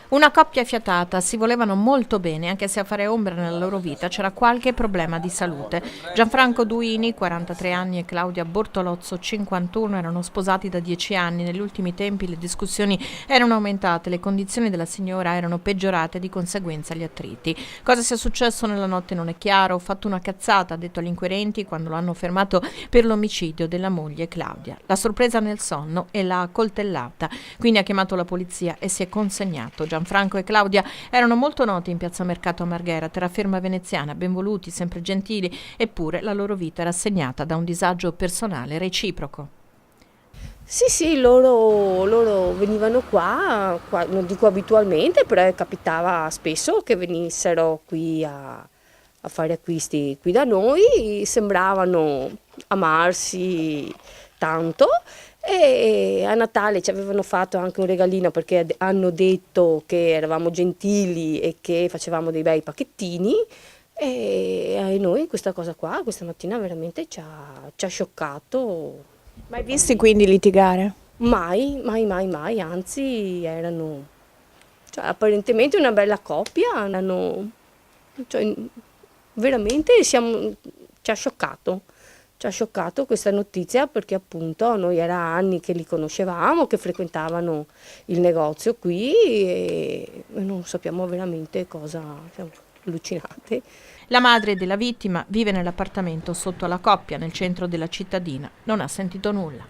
Una coppia fiatata, si volevano molto bene, anche se a fare ombra nella loro vita c'era qualche problema di salute. Gianfranco Duini, 43 anni, e Claudia Bortolozzo, 51, erano sposati da 10 anni. Negli ultimi tempi le discussioni erano aumentate, le condizioni della signora erano peggiorate, di conseguenza gli attriti. Cosa sia successo nella notte non è chiaro. Ho fatto una cazzata, ha detto agli inquirenti quando lo hanno fermato per l'omicidio della moglie Claudia. La sorpresa nel sonno e l'ha accoltellata, quindi ha chiamato la polizia e si è consegnato. Gianfranco e Claudia erano molto noti in piazza Mercato a Marghera, terraferma veneziana, ben voluti, sempre gentili, eppure la loro vita era segnata da un disagio personale reciproco. Sì, loro venivano qua, non dico abitualmente, però capitava spesso che venissero qui a fare acquisti qui da noi, sembravano amarsi tanto e a Natale ci avevano fatto anche un regalino perché hanno detto che eravamo gentili e che facevamo dei bei pacchettini e a noi questa cosa qua, questa mattina veramente ci ha scioccato. Mai visti quindi litigare? Mai, anzi erano, cioè, apparentemente una bella coppia, cioè, veramente ci ha scioccato questa notizia perché appunto noi era anni che li conoscevamo, che frequentavano il negozio qui e non sappiamo veramente cosa, siamo allucinate. La madre della vittima vive nell'appartamento sotto alla coppia, nel centro della cittadina. Non ha sentito nulla.